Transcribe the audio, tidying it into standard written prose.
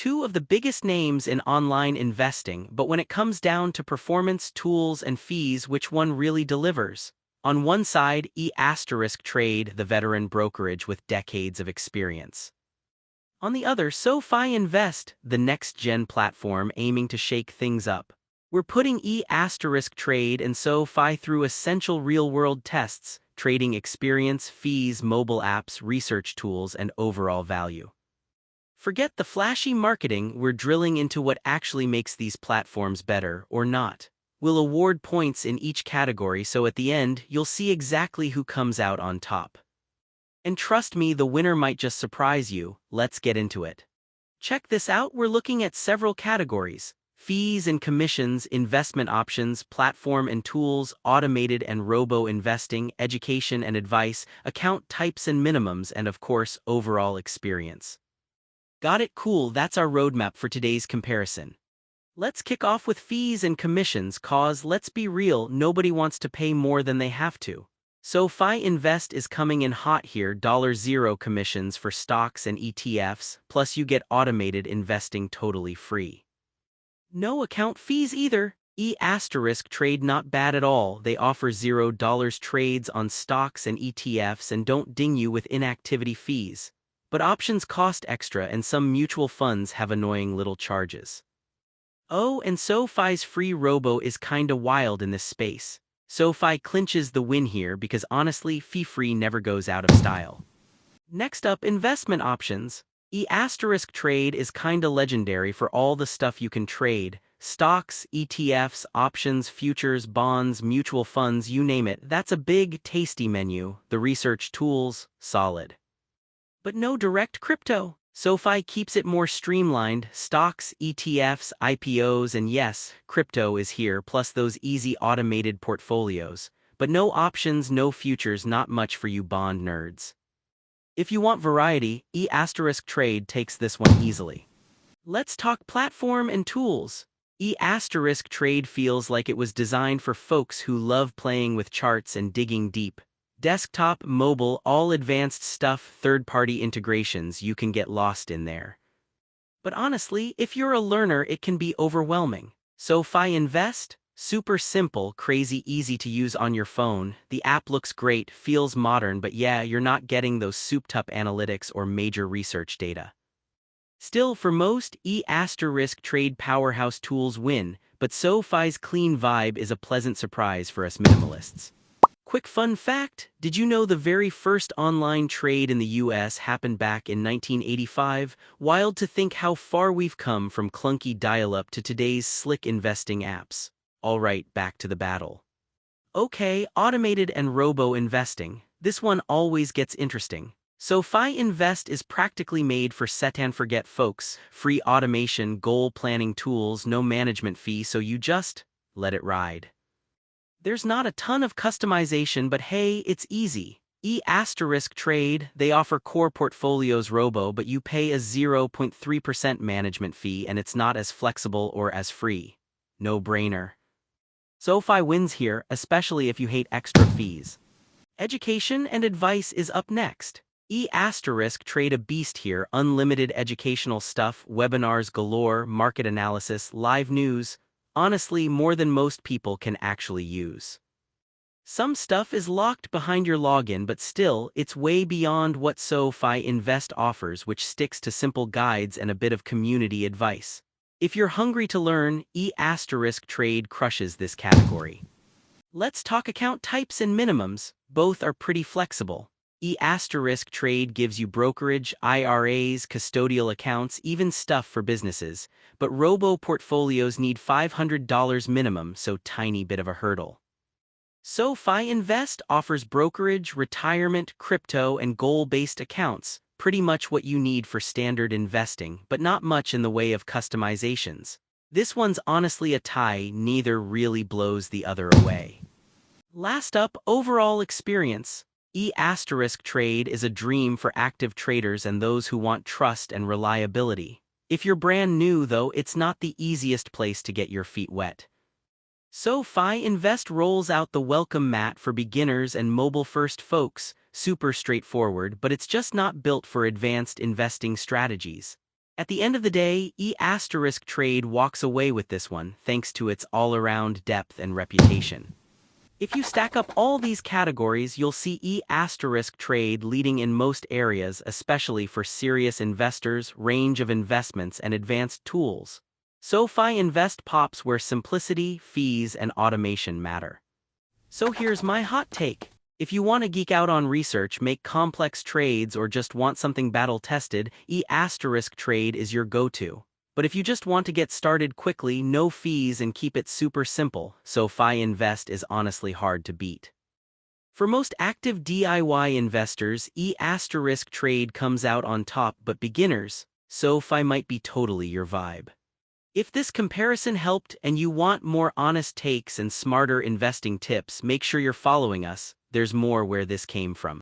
two of the biggest names in online investing, but when it comes down to performance, tools, and fees, which one really delivers? On one side, ETRADE, the veteran brokerage with decades of experience. On the other, SoFi Invest, the next-gen platform aiming to shake things up. We're putting ETRADE and SoFi through essential real-world tests, trading experience, fees, mobile apps, research tools, and overall value. Forget the flashy marketing, we're drilling into what actually makes these platforms better or not. We'll award points in each category so at the end, you'll see exactly who comes out on top. And trust me, the winner might just surprise you. Let's get into it. Check this out, we're looking at several categories: fees and commissions, investment options, platform and tools, automated and robo-investing, education and advice, account types and minimums, and of course, overall experience. Got it? Cool, that's our roadmap for today's comparison. Let's kick off with fees and commissions, cause let's be real, nobody wants to pay more than they have to. SoFi Invest is coming in hot here, $0 commissions for stocks and ETFs, plus you get automated investing totally free. No account fees either. ETRADE not bad at all, they offer $0 trades on stocks and ETFs and don't ding you with inactivity fees. But options cost extra and some mutual funds have annoying little charges. Oh, and SoFi's free robo is kinda wild in this space. SoFi clinches the win here because honestly, fee-free never goes out of style. Next up, investment options. ETRADE is kinda legendary for all the stuff you can trade: stocks, ETFs, options, futures, bonds, mutual funds, you name it. That's a big, tasty menu. The research tools, solid. But no direct crypto. SoFi keeps it more streamlined: stocks, ETFs, IPOs, and yes, crypto is here, plus those easy automated portfolios. But no options, no futures, not much for you bond nerds. If you want variety, ETRADE takes this one easily. Let's talk platform and tools. ETRADE feels like it was designed for folks who love playing with charts and digging deep. Desktop, mobile, all advanced stuff, third-party integrations, you can get lost in there. But honestly, if you're a learner, it can be overwhelming. SoFi Invest? Super simple, crazy easy to use on your phone. The app looks great, feels modern, but yeah, you're not getting those souped-up analytics or major research data. Still, for most, ETRADE powerhouse tools win, but SoFi's clean vibe is a pleasant surprise for us minimalists. Quick fun fact, did you know the very first online trade in the US happened back in 1985? Wild to think how far we've come from clunky dial-up to today's slick investing apps. Alright, back to the battle. Okay, automated and robo-investing. This one always gets interesting. SoFi Invest is practically made for set-and-forget folks. Free automation, goal planning tools, no management fee, so you just let it ride. There's not a ton of customization, but hey, it's easy. ETRADE, they offer core portfolios robo, but you pay a 0.3% management fee and it's not as flexible or as free. No brainer. SoFi wins here, especially if you hate extra fees. Education and advice is up next. ETRADE a beast here, unlimited educational stuff, webinars galore, market analysis, live news. Honestly, more than most people can actually use. Some stuff is locked behind your login, but still, it's way beyond what SoFi Invest offers, which sticks to simple guides and a bit of community advice. If you're hungry to learn, ETRADE crushes this category. Let's talk account types and minimums. Both are pretty flexible. ETRADE gives you brokerage, IRAs, custodial accounts, even stuff for businesses, but robo portfolios need $500 minimum, so tiny bit of a hurdle. SoFi Invest offers brokerage, retirement, crypto, and goal-based accounts, pretty much what you need for standard investing, but not much in the way of customizations. This one's honestly a tie, neither really blows the other away. Last up, overall experience. ETRADE is a dream for active traders and those who want trust and reliability. If you're brand new, though, it's not the easiest place to get your feet wet. SoFi Invest rolls out the welcome mat for beginners and mobile-first folks, super straightforward, but it's just not built for advanced investing strategies. At the end of the day, ETRADE walks away with this one thanks to its all-around depth and reputation. If you stack up all these categories, you'll see ETRADE leading in most areas, especially for serious investors, range of investments, and advanced tools. SoFi Invest pops where simplicity, fees, and automation matter. So here's my hot take. If you want to geek out on research, make complex trades, or just want something battle-tested, ETRADE is your go-to. But if you just want to get started quickly, no fees, and keep it super simple, SoFi Invest is honestly hard to beat. For most active DIY investors, ETRADE comes out on top, but beginners, SoFi might be totally your vibe. If this comparison helped and you want more honest takes and smarter investing tips, make sure you're following us. There's more where this came from.